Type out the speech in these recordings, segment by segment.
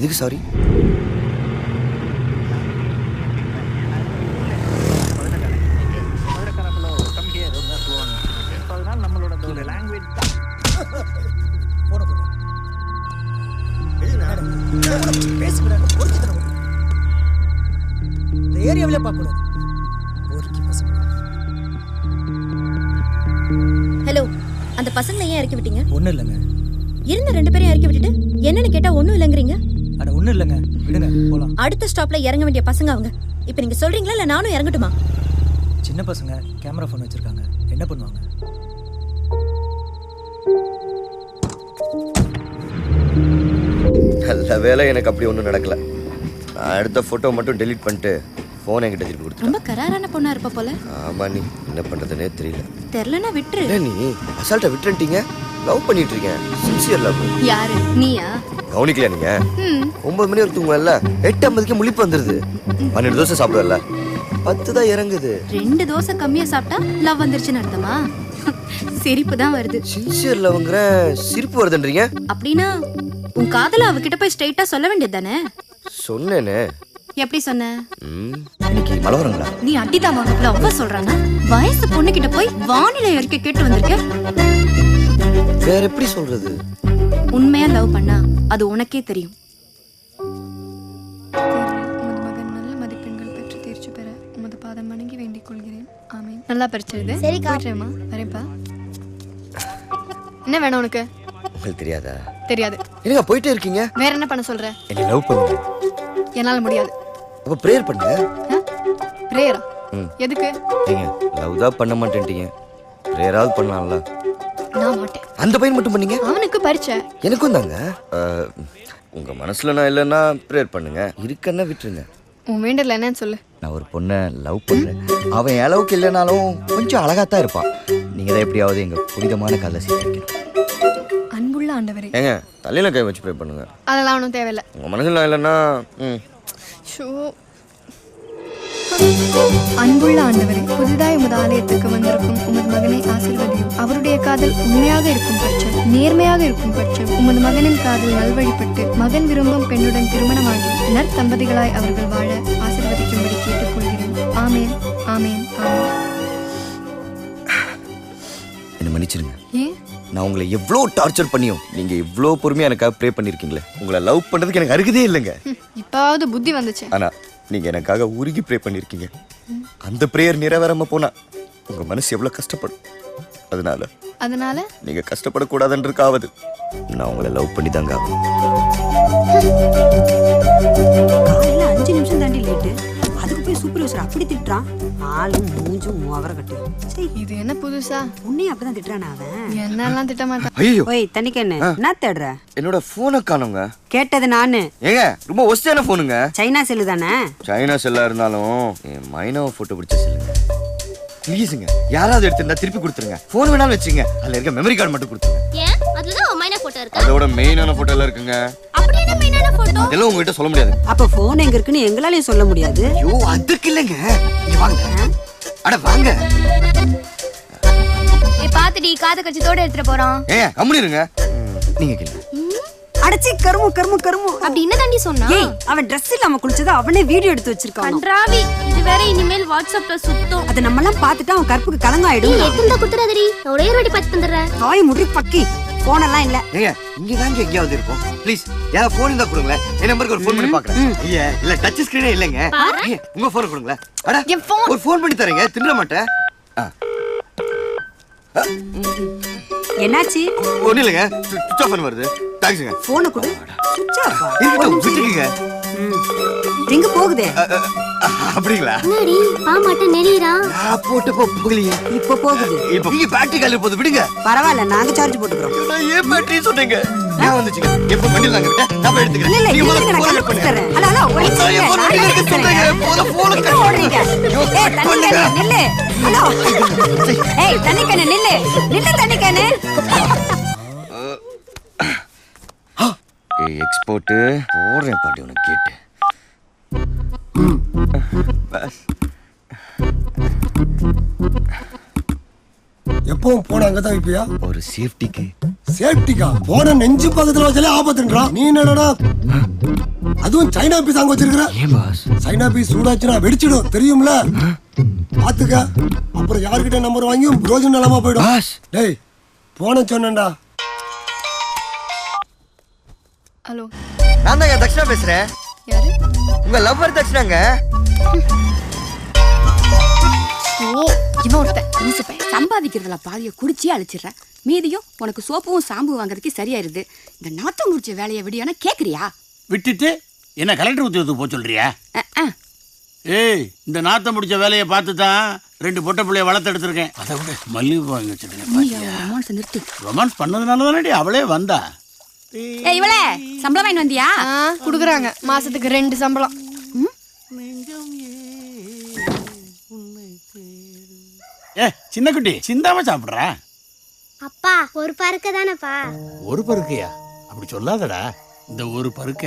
இதுக்கு sorry. Hello, அந்த பசங்களை ஏன் இறக்கி விட்டீங்க? ஒன்றும் இல்லைங்க. இருந்த 2 பேரையும் இறக்கி விட்டுட்டு என்னன்னு கேட்டா ஒன்றும் இல்லைங்கிறீங்க. அட ஒன்றும் இல்லைங்க, விடுங்க போகலாம். அடுத்த ஸ்டாப்ல இறங்க வேண்டிய பசங்க அவங்க. இப்போ நீங்க சொல்றீங்களா இல்லை நானும் இறங்கட்டுமா? சின்ன பசங்க கேமரா ஃபோன் வச்சுருக்காங்க, என்ன பண்ணுவாங்க? நல்ல வேலை எனக்கு அப்படி ஒன்றும் நடக்கல. நான் எடுத்த ஃபோட்டோ மட்டும் டெலீட் பண்ணிட்டு ஃபோன் என்கிட்ட திருப்பி கொடுத்து. ரொம்ப கராரான பொண்ணா இருப்ப போல. ஆமா, நீ என்ன பண்ணுறதுனே தெரியல. தெரியலனா விட்டுரு. நீ அசால்ட்டா விட்டுட்டீங்க. லவ் பண்ணிட்டு இருக்கேன், சின்சியர் லவ். யாரு நீயா? கவனிக்கலையா நீங்க? 9 மணி வரைக்கும் தூங்கல, 8:50க்கு முழிப்பு வந்துருது. 12 தோசை சாப்பிடுவல, 10 தான் இறங்குது. 2 தோசை கம்மியா சாப்பிட்டா லவ் வந்துருச்சுன்னு அர்த்தமா? சிரிப்பு தான் வருது. சின்சியர் லவ்ங்கற சிரிப்பு வருதுன்றீங்க? அப்படின்னா உன் காதல அவகிட்ட போய் ஸ்ட்ரைட்டா சொல்ல வேண்டியது தானே? சொன்னேனே. எப்படி சொன்ன? இன்னைக்கு மழை வருங்களா? நீ அடிதான் வாங்கல அவ சொல்றானா? வயசு பொண்ணு கிட்ட போய் வானிலை அறிக்கை கேட்டு வந்திருக்க. வேற எப்படி சொல்றது? உண்மையா லவ் பண்ணா அது உனக்கே தெரியும். உமது மகன் நல்ல மதிப்பெண்கள் பெற்று தேர்ச்சி பெற உமது பாதம் வணங்கி வேண்டிக் கொள்கிறேன். ஆமீன். நல்லா பரிச்சது. சரிக்கா. போயிட்டேம்மா, வரேன்ப்பா. என்ன வேணும் உனக்கு? உங்களுக்கு தெரியாதா? தெரியாது. என்னங்க போயிட்டே இருக்கீங்க? வேற என்ன பண்ண சொல்ற? என்ன லவ் பண்ணுங்க. என்னால முடியாது. அப்ப பிரேயர் பண்ணுங்க. பிரேயரா? எதுக்கு? ஏங்க லவ் தான் பண்ண மாட்டேன்ட்டீங்க, பிரேயராவது பண்ணலாம்ல? நான் மாட்டேன். அந்த பையன் மட்டும் பண்ணீங்க? அவனுக்கு பரிச்சை. எனக்கும் தாங்க. உங்க மனசுல நான் இல்லைன்னா பிரேயர் பண்ணுங்க, இருக்கன்னா விட்டுருங்க. உன் வேண்டல என்னன்னு சொல்லு. நான் ஒரு பொண்ணை லவ் பண்றேன். அவன் என் அளவுக்கு இல்லைனாலும் கொஞ்சம் அழகாத்தான் இருப்பான். நீங்க தான் எப்படியாவது எங்க புனிதமான காலை சேர்த்துக்கணும். அன்புள்ள ஆண்டவரே. ஏங்க தலையில கை வச்சு ப்ரே பண்ணுங்க. அதெல்லாம் ஒன்றும் தேவையில்லை. உங்க மனசுல இல்லைன்னா அன்புள்ள ஆண்டவரே, புதிதாய் உமது ஆலயத்துக்கு வந்திருக்கும் உமது மகனை ஆசீர்வதியும். அவருடைய காதல் உண்மையாக இருக்கும் பட்சம், நேர்மையாக இருக்கும் பட்சம், உமது மகனின் காதல் நல்வழிப்பட்டு மகன் விரும்பும் பெண்ணுடன் திருமணமாகி நற்தம்பதிகளாய் அவர்கள் வாழ ஆசீர்வதிக்கும்படி கேட்டுக்கொள்கிறேன். ஆமேன், ஆமேன், ஆமேன். என்ன மன்னிச்சிருங்க. ஏன்? நான் உங்களை எவ்வளோ டார்ச்சர் பண்ணியும் நீங்க இவ்வளோ பொறுமையா எனக்காக ப்ரே பண்ணிருக்கீங்களே. உங்களை லவ் பண்றதுக்கு எனக்கு அருகதே இல்லைங்க. இப்பாவது புத்தி வந்துச்சு. ஆனா நீங்க எனக்காக உருகி ப்ரே பண்ணிருக்கீங்க. அந்த பிரேயர் நிறைவேறாம போனா உங்க மனசு எவ்வளவு கஷ்டப்படும். அதனால நீங்க கஷ்டப்படக்கூடாதுன்றதுக்காவது நான் உங்களை லவ் பண்ணி தாங்க ஆகும். காலையில 5 நிமிஷம் தாண்டி லேட்டு, அதுக்கு போய் சூப்பர்வைசர் அப்படி திட்டுறான். ஆளும் மூஞ்சும் முவர கட்டு. இது என்ன புதுசா? உன்னையும் அப்படிதான் திட்டுறானா அவன்? என்னெல்லாம் திட்ட மாட்டான். ஐயோ, ஓய் தண்ணிக்கண்ணு, என்ன தேடுற? என்னோட போனை காணோங்க. கேட்டது நானு. ஏங்க ரொம்ப ஒஸ்டான போனுங்க. சைனா செல்லு தானே? சைனா செல்லா இருந்தாலும் என் மைனாவை போட்டோ பிடிச்ச செல்லுங்க. ப்ளீஸுங்க, யாராவது எடுத்திருந்தா திருப்பி கொடுத்துருங்க. போன் வேணாலும் வச்சுங்க, அதுல இருக்க மெமரி கார்டு மட்டும் கொடுத்துருங்க. ஏன்? அதுலதான் மைனா போட்டோ இருக்கு. அதோட மெயினான போட்டோ எல்லாம் இருக்குங்க. அப்படி என்ன மெயினான போட்டோ? அதெல்லாம் உங்ககிட்ட சொல்ல முடியாது. அப்ப போன் எங்க இருக்குன்னு எங்களாலயும் சொல்ல முடியாது. ஐயோ அதுக்கு இல்லைங்க, இங்க வாங்க. அட வாங்க. பாத்துடி காது கட்சித்தோட எடுத்துட்டு போறான். ஏங்க கம்முனு இருங்க. நீங்க கேளுங்க. அடச்சி கருமு கருமு கருமு. அப்படி என்ன தாண்டி சொன்னா? ஏய், அவன் Dress இல்லாம குளிச்சத அவனே வீடியோ எடுத்து வச்சிருக்கான். கன்றாவி, இது வேற இனிமேல் வாட்ஸ்அப்ல சுத்தம். அத நம்ம எல்லாம் பார்த்துட்டு அவன் கற்புக்கு கலங்கம் ஆயிடும். நீ எட்டுந்த குத்துறதடி, ஒரே ஒரு வாட்டி பார்த்து தந்துறேன். வாய் முடி பக்கி. போன் எல்லாம் இல்ல. ஏங்க இங்க தாங்க எங்கயாவது இருக்கும். ப்ளீஸ் யாரா போன் இருந்தா கொடுங்க. என் நம்பருக்கு ஒரு போன் பண்ணி பார்க்கறேன். ஐயா இல்ல டச் ஸ்கிரீனே இல்லங்க. உங்க போன் கொடுங்க. அட என் phone. ஒரு போன் பண்ணி தரேங்க, தின்ன மாட்டேன். என்னாச்சு? ஒண்ணு இல்லங்க, சுவிட்ச் ஆஃப் வருது. தேங்க்ஸ்ங்க. போனை கொடு. சுவிட்ச் ஆஃபா? இருக்கட்டும், விட்டுக்கங்க. எங்க போகுதே? அப்படிங்களா? என்னடி பாமாட்ட நெளிரா? நான் போட்டு போகலையே. இப்ப போகுது. இப்போ நீங்க பேட்டரி காலி போகுது, விடுங்க. பரவாயில்ல, நாங்க சார்ஜ் போட்டுக்கிறோம். நான் ஏன் பேட்டரி சொன்னீங்க? நான் வந்துச்சுங்க. எப்போ வண்டில நாங்க விட்டா நான் போய் எடுத்துக்கிறேன். இல்ல நீங்க இல்ல, நான் போன் கட் பண்ணுங்க. தரேன். ஹலோ ஹலோ, ஒரு நிமிஷம் ஐயோ, போன் இருங்க. எடுத்து சொல்றீங்க. போன் எங்க ஓடுறீங்க? ஏய் தண்ணிக்கண்ணே நில்லு. ஹலோ. ஏய் தண்ணிக்கண்ணே நில்லு. நில்லு தண்ணிக்கண்ணே. ஏய் எக்ஸ்போர்ட் போறேன் பாட்டி உனக்கு கேட்டு. எப்பவும் போன அங்கதான் வைப்பியா? ஒரு சேஃப்டிக்கு. சேஃப்டிக்கா? போன நெஞ்சு பக்கத்துல வச்சாலே ஆபத்துன்றா. நீ என்னடா அதுவும் சைனா பீஸ் அங்க வச்சிருக்கிற. ஏன் பாஸ்? சைனா பீஸ் சூடாச்சுன்னா வெடிச்சிடும் தெரியும்ல. பாத்துக்க, அப்புறம் யாருக்கிட்ட நம்பர் வாங்கியும் பிரோஜனம் இல்லாம போயிடும். பாஸ் டேய் போன சொன்னேன்டா. ஹலோ, நான் தாங்க தக்ஷணா பேசுறேன். யாரு? உங்க லவ்வர் தக்ஷணாங்க. ஓ, இவன் ஒருத்தன் லூசுப்பை. சம்பாதிக்கிறதுல பாதியை குடிச்சே அழிச்சிடுறேன். மீதியும் உனக்கு சோப்பும் சாம்பு வாங்குறதுக்கு சரியாயிருது. இந்த நாத்தம் முடிச்ச வேலையை விடியானா கேக்குறியா? விட்டுட்டு என்ன கலெக்டர் உத்தியோகத்துக்கு போக சொல்றியா? ஏய், இந்த நாத்தம் முடிச்ச வேலையை பார்த்து தான் 2 பொட்டை பிள்ளைய வளர்த்து எடுத்திருக்கேன். அதை விட மல்லிகை வாங்கி வச்சிருக்கேன். ரொமான்ஸ் நிறுத்து. ரொமான்ஸ் பண்ணதுனால தானே அவளே வந்தா. ஏய் இவளே, சம்பளம் வாங்கி வந்தியா? குடுக்குறாங்க மாசத்துக்கு 2 சம்பளம். ஏ சின்ன குட்டி, சிந்தாம சாப்பிடுறா. அப்பா ஒரு பருக்க தானப்பா. ஒரு பருக்கையா? அப்படி சொல்லாதடா. இந்த ஒரு பருக்க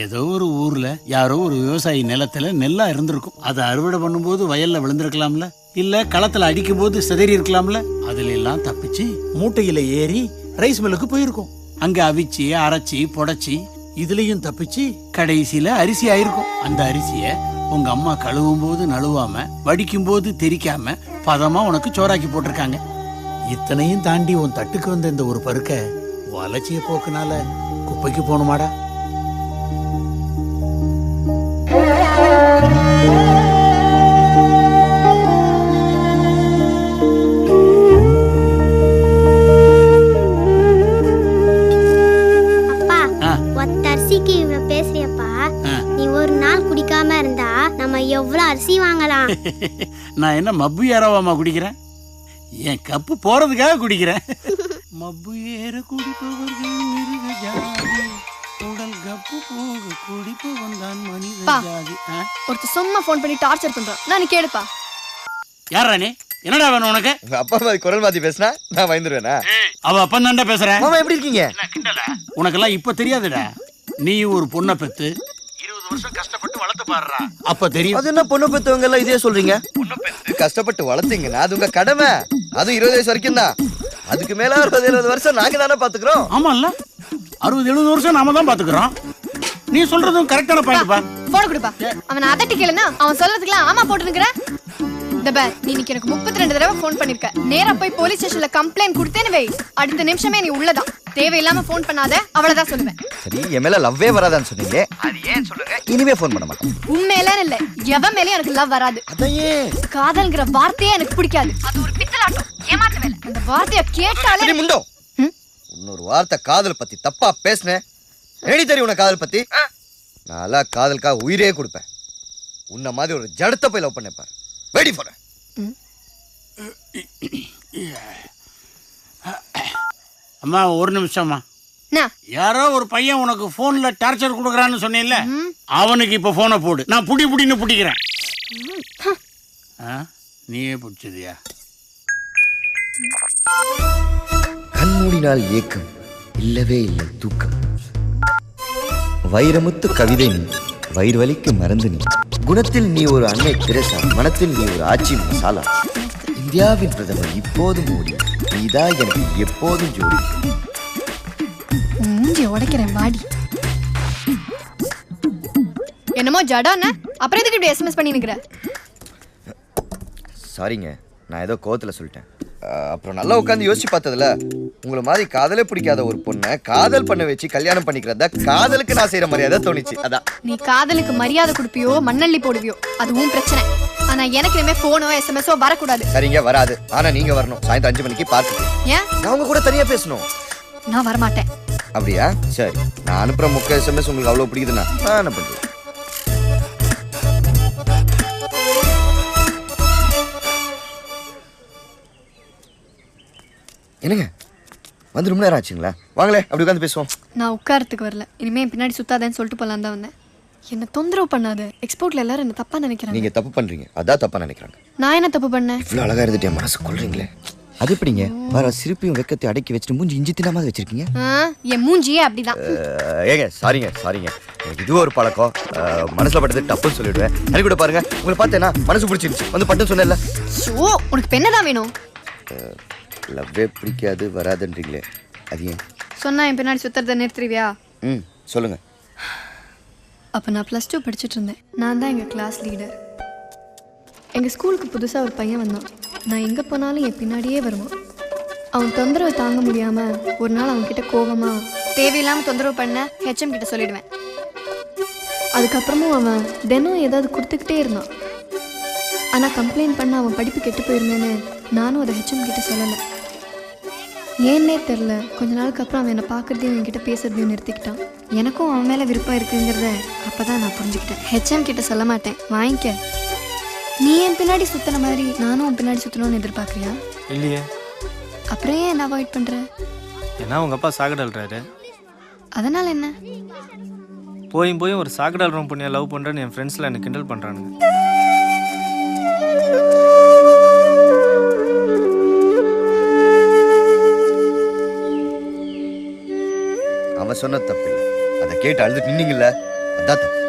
ஏதோ ஒரு ஊர்ல யாரோ ஒரு விவசாயி நிலத்துல நெல்லா இருந்திருக்கும். அதை அறுவடை பண்ணும்போது வயல்ல விழுந்திருக்கலாம்ல, இல்ல களத்துல அடிக்கும் போது சிதறி இருக்கலாம்ல. அதுல எல்லாம் தப்பிச்சு மூட்டையில ஏறி ரைஸ் மில்லுக்கு போயிருக்கும். அங்க அவிச்சு அரைச்சி புடைச்சி இதுலயும் தப்பிச்சு கடைசியில அரிசி ஆயிருக்கும். அந்த அரிசிய உங்க அம்மா கழுவும் போது நழுவாம, வடிக்கும் போது தெரிக்காம பதமா உனக்கு சோறாக்கி போட்டிருக்காங்க. இத்தனையும் தாண்டி உன் தட்டுக்கு வந்த இந்த ஒரு பருக்க வளர்ச்சிய போக்குனால குப்பைக்கு போகணுமாடா? அப்பா ஒத்தரிசிக்கு இவ்வளவு பேசுறியப்பா. நீ ஒரு நாள் குடிக்காம இருந்தா நம்ம எவ்வளவு அரிசி வாங்கலாம்? நான் என்ன மப்பு ஏறவாமா குடிக்கிறேன்? என் கப்பு போறதுக்காக குடிக்கிறேன். மப்பு ஏற குடிப்பவர்கள் மிருக ஜாதி, உடல் கப்பு போக குடிப்பவன் தான் மனித ஜாதி. ஒருத்தர் சும்மா ஃபோன் பண்ணி டார்ச்சர் பண்றான். நான் கேளுப்பா. யாரா நீ? என்னடா வேணும் உனக்கு? உங்க அப்பா மாதிரி குரல் மாத்தி பேசினா நான் பயந்துருவேனா? அவ அப்பன் தான்டா பேசுறேன். மாமா எப்படி இருக்கீங்க? உனக்கெல்லாம் இப்ப தெரியாதுடா. நீ ஒரு பொண்ணை பெத்து 20 வருஷம் கஷ்டப்பட்டு வளர்த்து பாடுறா, அப்ப தெரியும். அது என்ன பொண்ணு பெத்தவங்க எல்லாம் இதே சொல்றீங்க? பொண்ணு பெத்து கஷ்டப்பட்டு வளர்த்தீங்கன்னா அது உங்க கடமை. அது 20 வயசு வரைக்கும் தான். அதுக்கு மேல 60-70 வருஷம் நாங்க தானே பாத்துக்கிறோம். ஆமால்ல, 60-70 வருஷம் நாம தான் பாத்துக்கிறோம். நீ சொல்றதும் கரெக்டான பாயிண்ட் பா. போன் கொடுப்பா. அவன் அதட்டி கேளுனா அவன் சொல்றதுக்குலாம் ஆமா போட்டுனுக்குற. இந்த பார், நீ இன்னைக்கு எனக்கு 32 தடவை ஃபோன் பண்ணிருக்க. நேரா போய் போலீஸ் ஸ்டேஷன்ல கம்ப்ளைண்ட் கொடுத்தேன்னு வை, அடுத்த நிமிஷமே நீ உள்ளதான். தேவையில்லாம ஃபோன் பண்ணாத, அவ்வளவுதான் சொல்லுவேன். சரி, என் மேல லவ்வே வராதான்னு சொன்னீங்க. அது ஏன் சொல்லுங்க? இனிமே ஃபோன் பண்ண மாட்டேன். உண்மையில இல்ல, எவன் மேலயும் எனக்கு லவ் வராது. அதையே காதல்ங்கிற வார்த்தையே எனக்கு பிடிக்காது. அது ஒரு பித்தலாட்டம், ஏமாத்த வேலை. அந்த வார்த்தையை கேட்டாலே முண்டோ. இன்னொரு வார்த்தை காதல் பத்தி தப்பா பேசுனேன். ஏடி தெரியும் உனக்கு காதல் பத்தி? நான்ல காதலுக்காக உயிரே கொடுப்பேன். உன்ன மாதிரி ஒரு ஜடத்தை போய் லவ் பண்ணேன் பாரு. வெடி போற. அம்மா ஒரு நிமிஷம்மா. யாரோ ஒரு பையன் உனக்கு போன்ல டார்ச்சர் கொடுக்கறான்னு சொன்னீல்ல, அவனுக்கு இப்ப போனை போடு. நான் புடின்னு புடிக்கிறேன். நீயே பிடிச்சதியா? கண்மூடினால் ஏக்கம், இல்லவே இல்லை தூக்கம். வைரமுத்து கவிதை நீ, வயிறு வலிக்கு மறந்து நீ. குணத்தில் நீ ஒரு அன்னை திரசா, மனத்தில் நீ ஒரு ஆட்சி மசாலா. இந்தியாவின் பிரதமர் இப்போதும் மோடி, நீதான் எனக்கு எப்போதும் ஜோடி. மூஞ்சி உடைக்கிறேன் வாடி. என்னமோ ஜடான, அப்புறம் எதுக்கு இப்படி எஸ்எம்எஸ் பண்ணி நிக்கிற? சாரிங்க, நான் ஏதோ கோவத்துல சொல்லிட்டேன். அப்புறம் நல்லா உட்காந்து யோசிச்சு பார்த்ததுல உங்களை மாதிரி காதலே பிடிக்காத ஒரு பொண்ணை காதல் பண்ண வச்சு கல்யாணம் பண்ணிக்கிறதா காதலுக்கு நான் செய்யற மரியாதை தோணிச்சு. அதான். நீ காதலுக்கு மரியாதை கொடுப்பியோ மண்ணள்ளி போடுவியோ அது உன் பிரச்சனை. ஆனா எனக்கு இனிமே போனோ எஸ்எம்எஸோ வரக்கூடாது. சரிங்க, வராது. ஆனா நீங்க வரணும் சாயந்தரம் 5 மணிக்கு பார்க்கு. ஏன்? நான் உங்க கூட தனியா பேசணும். நான் வரமாட்டேன். அப்படியா? சரி, நான் அனுப்புற முக்க எஸ்எம்எஸ் உங்களுக்கு அவ்வளவு பிடிக்குதுன்னா நான் அனுப்புறேன். என்னங்க வந்து ரொம்ப நேரம் ஆச்சுங்களா? வாங்களே அப்படி உட்காந்து பேசுவோம். நான் உட்காரத்துக்கு வரல, இனிமே பின்னாடி சுத்தாதேன்னு சொல்லிட்டு போலாம் தான் வந்தேன். என்ன தொந்தரவு பண்ணாத. எக்ஸ்போர்ட்ல எல்லாரும் என்ன தப்பா நினைக்கிறாங்க. நீங்க தப்பு பண்றீங்க, அதான் தப்பா நினைக்கிறாங்க. நான் என்ன தப்பு பண்ணேன்? இவ்வளவு அழகா இருந்துட்டு என் மனசு கொள்றீங்களே. அது எப்படிங்க வர சிரிப்பையும் வெக்கத்தையும் அடக்கி வச்சுட்டு மூஞ்சி இஞ்சி தினாம வச்சிருக்கீங்க? என் மூஞ்சியே அப்படிதான். ஏங்க சாரிங்க எனக்கு இது ஒரு பழக்கம். மனசுல பட்டது தப்புன்னு சொல்லிடுவேன். எனக்கு கூட பாருங்க, உங்களை பார்த்தேன்னா மனசு பிடிச்சிருச்சு வந்து பட்டு சொன்னேன்ல. ஷோ, உனக்கு பெண்ணதான் வேணும். லவ்வே பிடிக்காது வராதுன்றீங்களே, அது ஏன்? சொன்னா என் பின்னாடி சுத்துறத நிறுத்துறியா? சொல்லுங்க. அப்போ நான் +2 படிச்சுட்டு இருந்தேன். நான் தான் எங்கள் கிளாஸ் லீடர். எங்கள் ஸ்கூலுக்கு புதுசாக ஒரு பையன் வந்தான். நான் எங்கே போனாலும் என் பின்னாடியே வருவான். அவன் தொந்தரவு தாங்க முடியாமல் ஒரு நாள் அவன்கிட்ட கோபமாக தேவையில்லாமல் தொந்தரவு பண்ண ஹெச்எம் கிட்ட சொல்லிடுவேன். அதுக்கப்புறமும் அவன் தினம் ஏதாவது கொடுத்துக்கிட்டே இருந்தான். ஆனால் கம்ப்ளைண்ட் பண்ண அவன் படிப்பு கெட்டு போயிருந்தேன்னு நானும் அதை ஹெச்எம் கிட்ட சொல்லலை. ஏன்னே தெரில, கொஞ்ச நாளுக்கு அப்புறம் அவன் என்னை பார்க்குறதையும் என்கிட்ட பேசுறதையும் நிறுத்திக்கிட்டான். எனக்கும் அவன் மேலே விருப்பம் இருக்குங்கிறத அப்போ தான் நான் புரிஞ்சுக்கிட்டேன். ஹெச்எம் கிட்ட சொல்ல மாட்டேன், வாங்கிக்க. நீ என் பின்னாடி சுற்றின மாதிரி நானும் அவன் பின்னாடி சுற்றணும்னு எதிர்பார்க்குறியா? இல்லையே. அப்புறம் ஏன் என்ன அவாய்ட் பண்ணுற? ஏன்னா உங்கள் அப்பா சாக்கடல்றாரு. அதனால் என்ன? போயும் ஒரு சாக்கடல் பொண்ணியை லவ் பண்ணுறேன்னு என் ஃப்ரெண்ட்ஸில் என்னை கிண்டல் பண்ணுறானுங்க. அவன் சொன்ன தப்பு இல்லை, அதை கேட்டு அழுதுட்டு நின்னீங்கல்ல, அதான் தப்பு.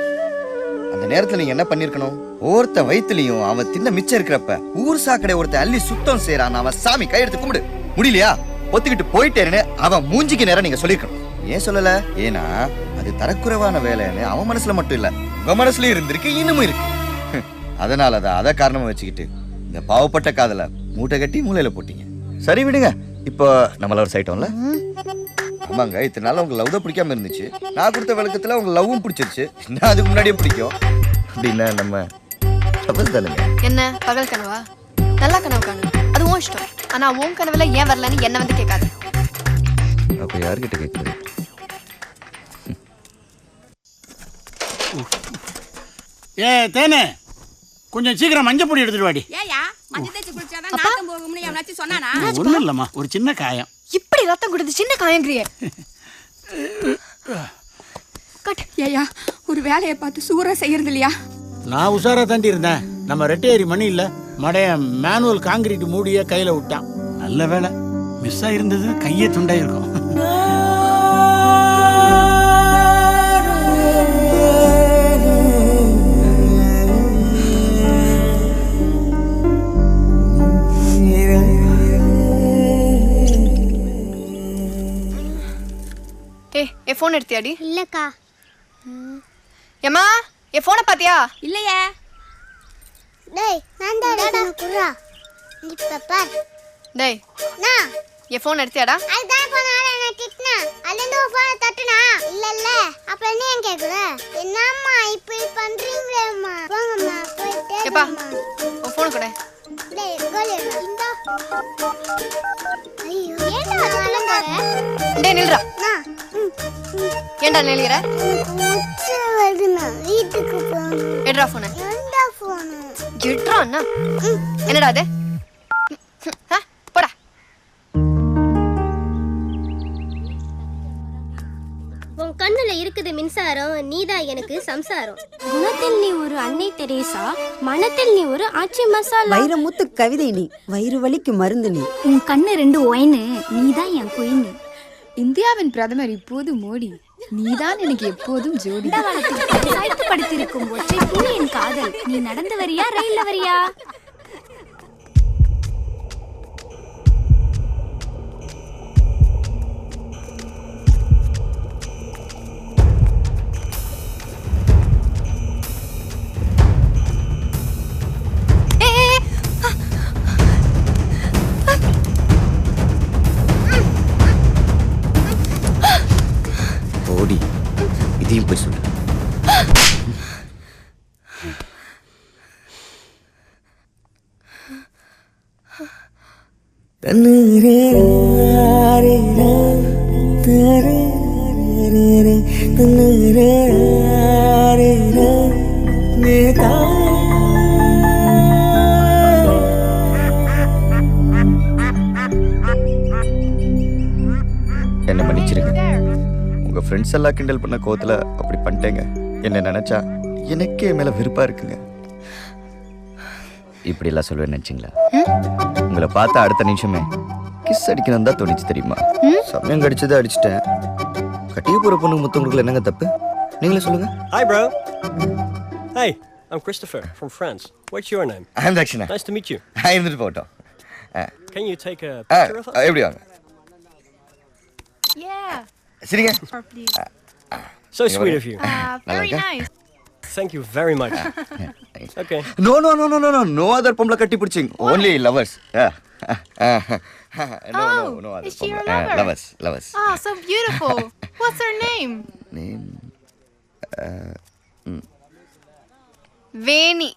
அந்த நேரத்தில் நீங்க என்ன பண்ணிருக்கணும்? ஒருத்த வயிற்றுலையும் அவன் தின்ன மிச்சம் இருக்கிறப்ப ஊர் சாக்கடை ஒருத்த அள்ளி சுத்தம் செய்யறான், அவன் சாமி கையெடுத்து கும்பிடு, முடியலையா ஒத்துக்கிட்டு போயிட்டேன்னு அவன் மூஞ்சிக்கு நேரம் நீங்க சொல்லிருக்கணும். ஏன் சொல்லல? ஏன்னா அது தரக்குறைவான வேலைன்னு அவன் மனசுல மட்டும் இல்ல, உங்க மனசுலயும் இருந்திருக்கு, இன்னமும் இருக்கு. அதனாலதான் அதை காரணமா வச்சுக்கிட்டு இந்த பாவப்பட்ட காதல மூட்டை கட்டி மூலையில போட்டீங்க. சரி விடுங்க, இப்போ நம்மள ஒரு சைட்டோம்ல. ஆமாங்க, இத்தனை நாள் உங்க லவ் தான் பிடிக்காம இருந்துச்சு. நான் கொடுத்த விளக்கத்துல உங்க லவ்வும் பிடிச்சிருச்சு. நான் அதுக்கு முன்னாடியே பிடிக்கும் அப்படின்னா நம்ம தானுங்க. என்ன பகல் கனவா? நல்லா கனவு காணு, அது உன் இஷ்டம். ஆனா உன் கனவுல ஏன் வரலன்னு என்ன வந்து கேட்காது. அப்ப யார்கிட்ட கேட்குறது? ஏ தேனே, கொஞ்சம் சீக்கிரம் மஞ்சள் பொடி எடுத்துட்டு வாடி. ஏயா மஞ்சள் தேய்ச்சி குளிச்சாதான் நாத்தம் போகும்னு எவனாச்சும் சொன்னானா? ஒன்றும் இல்லைம்மா, ஒரு சின்ன காயம். இப்படி ரத்தம் கொடுத்து சின்ன காயங்கிறியே. ஏயா ஒரு வேலையை பார்த்து சூறா செய்யறது இல்லையா? நான் உஷாரா தாண்டி இருந்தேன். நம்ம ரெட்டையரி மணி இல்ல மடைய மேனுவல் காங்கிரீட் மூடிய கையில விட்டான். நல்ல வேலை, மிஸ் ஆயிருந்தது கையே துண்டாயிருக்கும். என் ஃபோன் எடுத்தியாடி? இல்லக்கா. ஏம்மா என் ஃபோனை பாத்தியா? இல்லையே. டேய் நான் தான் குறா இப்ப பார். டேய் நான் என் ஃபோன் எடுத்தியாடா? அதுதான் போனால என்ன திட்னா அல்லந்து போன தட்டுனா இல்லல்ல அப்புறம் என்ன ஏன் கேக்குற? என்னம்மா இப்படி பண்றீங்களேம்மா? போங்கம்மா போயிட்டே ஏப்பா உன் ஃபோன் கொடு. டேய் கோலி இந்த ஐயோ ஏன்டா அதெல்லாம் போற? டேய் நில்றா. நான் ஏன்டா நில்லுற? உச்ச வருதுனா வீட்டுக்கு போணும். எடுறா ஃபோனை. எந்த ஃபோன்? எடுறா அண்ணா. என்னடா அது? போடா. உன் கண்ணுல இருக்குது மின்சாரம், நீதான் எனக்கு சம்சாரம். குணத்தில் நீ ஒரு அன்னை தெரேசா, மனத்தில் நீ ஒரு ஆச்சி மசாலா. வைரமுத்து கவிதை நீ, வயிறு வலிக்கு மருந்து நீ. உன் கண்ணு 2 ஒயின்னு, நீதான் என் குயின்னு. இந்தியாவின் பிரதமர் இப்போது மோடி, நீதான் எனக்கு எப்போதும் ஜோடி. படுத்திருக்கும் ஒற்றை புலியின் காதல், நீ நடந்து வரியா ரயில்ல வரியா? ஓடி இதையும் போய் சொல்லு. என்ன மன்னிச்சிருங்க, உங்க ஃப்ரெண்ட்ஸ் எல்லாம் கிண்டல் பண்ண கோவத்துல அப்படி பண்ணிட்டேங்க. என்ன நினைச்சா எனக்கே மேல வெறுப்பா இருக்குங்க. இப்படி எல்லாம் சொல்லுவேன்னு நினைச்சிங்களா? உங்களை பார்த்தா அடுத்த நிமிஷமே கிஸ் அடிக்கணும் தான் தோணிச்சு தெரியுமா? சமயம் கடிச்சதை அடிச்சிட்டேன். கட்டிய போற பொண்ணு முத்தம் கொடுக்கல, என்னங்க தப்பு? நீங்களே சொல்லுங்க. Hi bro. Hey, I'm Christopher from France. What's your name? I am Dakshina. Nice to meet you. இருந்துட்டு போட்டோம். Can you take a picture of us? எப்படி வாங்க. சரிங்க. So sweet of you. very nice. Thank you very much. Okay. No, no, no, no, no, no. No other பொம்பளை கட்டி பிடிச்சிங். Only lovers. No, no other is she your பொம்பளை. lover? Lovers. Oh, so beautiful. What's her name? Name. வேணி